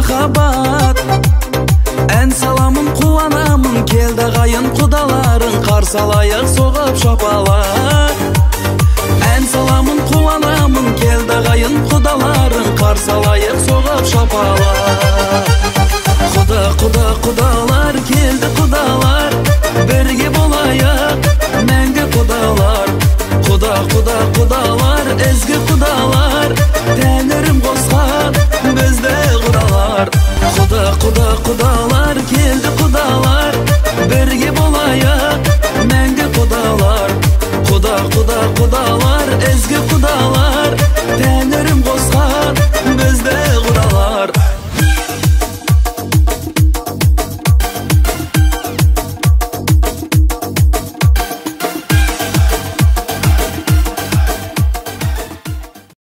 махаббат. Ән саламын, қуанамын, келді қайын құдаларын, қарсы алайық соғып шапалақ. Ән саламын, қуанамын, келді қайын құдаларын, қарсы алайық соғып шапалақ. Құда, құда, құдалар, келді құдалар, бірге болайық, мәңгі құдалар. Құда, құда, құдалар, ізгі құдалар, тәңірім қосқан бізді құдалар. Құда, құда, құдалар, келді